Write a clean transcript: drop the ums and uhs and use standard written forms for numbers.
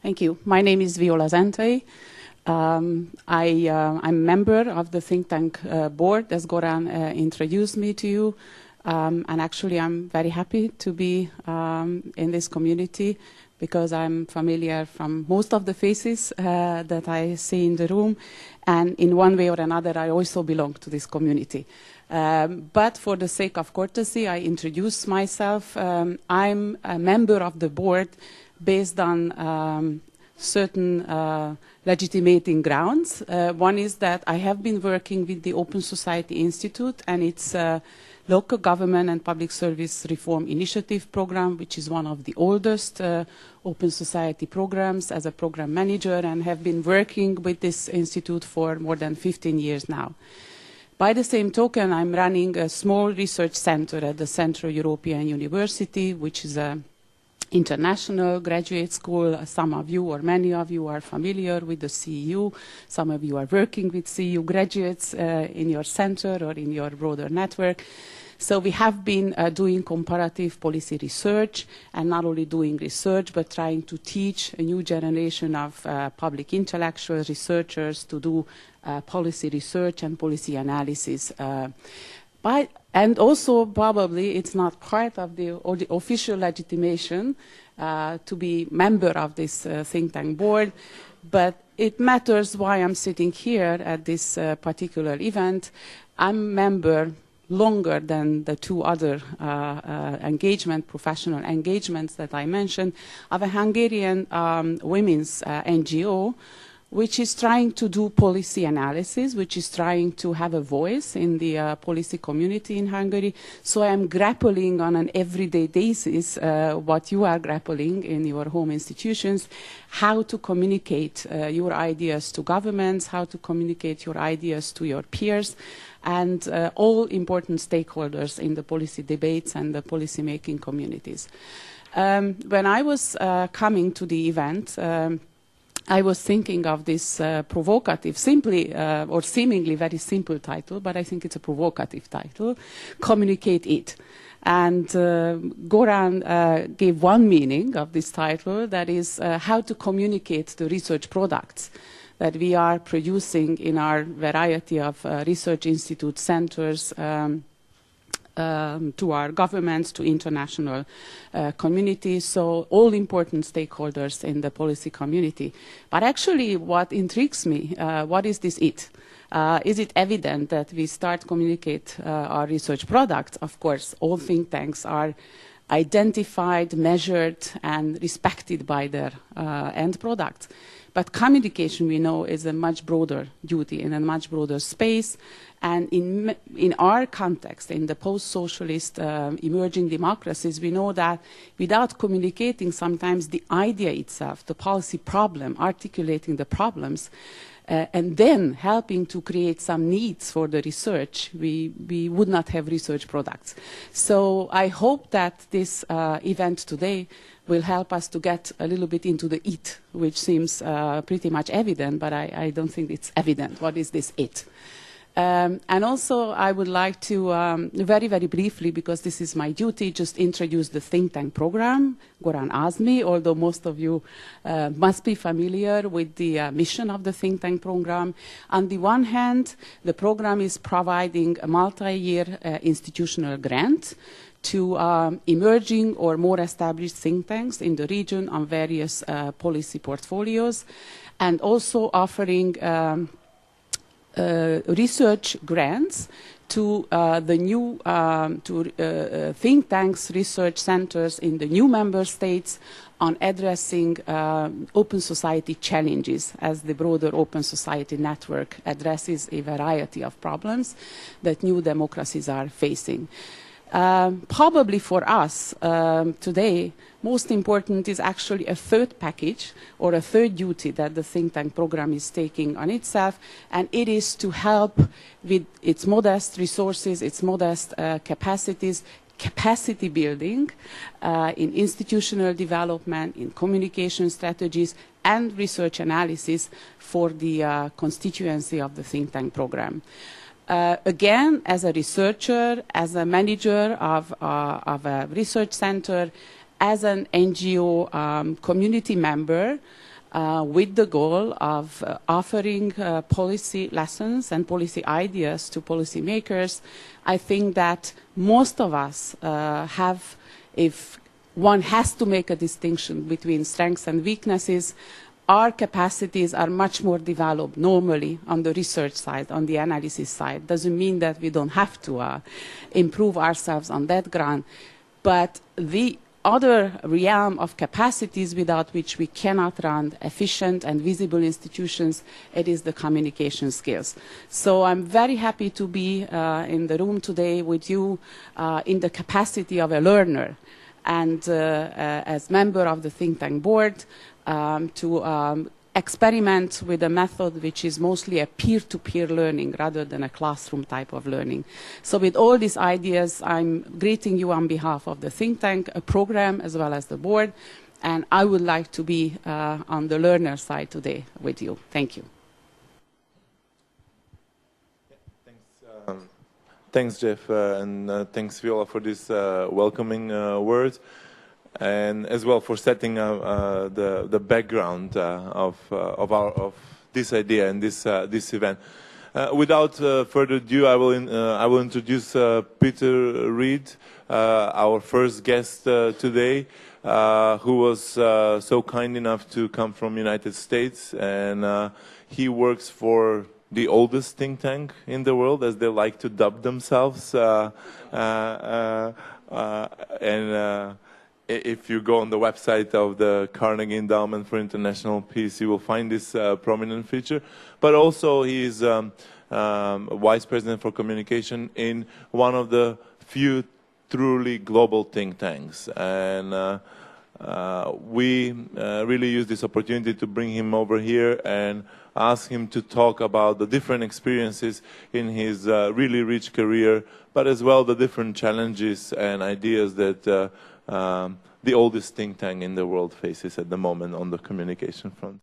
Thank you. My name is Viola Zentai. I'm a member of the think tank board, as Goran introduced me to you. And actually, I'm very happy to be in this community because I'm familiar from most of the faces that I see in the room. And in one way or another, I also belong to this community. But for the sake of courtesy, I introduce myself. I'm a member of the board based on certain legitimating grounds. One is that I have been working with the Open Society Institute and its local government and public service reform initiative program, which is one of the oldest open society programs, as a program manager, and have been working with this institute for more than 15 years now. By the same token, I'm running a small research center at the Central European University, which is a international graduate school. Some of you or many of you are familiar with the CEU. Some of you are working with CEU graduates in your center or in your broader network. So we have been doing comparative policy research, and not only doing research, but trying to teach a new generation of public intellectuals, researchers to do policy research and policy analysis. And also, probably, it's not part of the official legitimation to be member of this think tank board, but it matters why I'm sitting here at this particular event. I'm a member longer than the two other professional engagements that I mentioned, of a Hungarian women's NGO, which is trying to do policy analysis, which is trying to have a voice in the policy community in Hungary. So I'm grappling on an everyday basis what you are grappling in your home institutions, how to communicate your ideas to governments, how to communicate your ideas to your peers, and all important stakeholders in the policy debates and the policy-making communities. When I was coming to the event, I was thinking of this provocative, simply or seemingly very simple title, but I think it's a provocative title, Communicate It. And Goran gave one meaning of this title, that is how to communicate the research products that we are producing in our variety of research institute centers to our governments, to international communities, so all important stakeholders in the policy community. But actually what intrigues me, what is this it? Is it evident that we start communicate our research products? Of course, all think tanks are identified, measured, and respected by their end products. But communication, we know, is a much broader duty in a much broader space. And in our context, in the post-socialist emerging democracies, we know that without communicating sometimes the idea itself, the policy problem, articulating the problems, and then helping to create some needs for the research, we would not have research products. So I hope that this event today will help us to get a little bit into the it, which seems pretty much evident, but I don't think it's evident. What is this it? And also, I would like to very, very briefly, because this is my duty, just introduce the think tank program. Goran asked me, although most of you must be familiar with the mission of the think tank program. On the one hand, the program is providing a multi-year institutional grant to emerging or more established think tanks in the region on various policy portfolios, and also offering research grants to the new think tanks, research centers in the new member states on addressing open society challenges, as the broader open society network addresses a variety of problems that new democracies are facing. Probably for us today, most important is actually a third package or a third duty that the think tank program is taking on itself, and it is to help with its modest resources, its modest capacities, capacity building in institutional development, in communication strategies, and research analysis for the constituency of the think tank program. Again, as a researcher, as a manager of a research center, as an NGO community member, with the goal of offering policy lessons and policy ideas to policymakers. I think that most of us have, if one has to make a distinction between strengths and weaknesses, our capacities are much more developed normally on the research side, on the analysis side. Doesn't mean that we don't have to improve ourselves on that ground, but the other realm of capacities without which we cannot run efficient and visible institutions, it is the communication skills. So I'm very happy to be in the room today with you in the capacity of a learner and as member of the think tank board to experiment with a method which is mostly a peer-to-peer learning rather than a classroom type of learning. So with all these ideas, I'm greeting you on behalf of the think tank, a program, as well as the board, and I would like to be on the learner side today with you. Thank you. Thanks, Jeff, and thanks, Viola, for this welcoming words, and as well for setting the background of this idea and this event. Without further ado, I will introduce Peter Reed, our first guest today, who was so kind enough to come from United States, and he works for the oldest think tank in the world, as they like to dub themselves. If you go on the website of the Carnegie Endowment for International Peace, you will find this prominent feature. But also he is Vice President for Communication in one of the few truly global think tanks. And we really use this opportunity to bring him over here and ask him to talk about the different experiences in his really rich career, but as well the different challenges and ideas that the oldest think tank in the world faces at the moment on the communication front.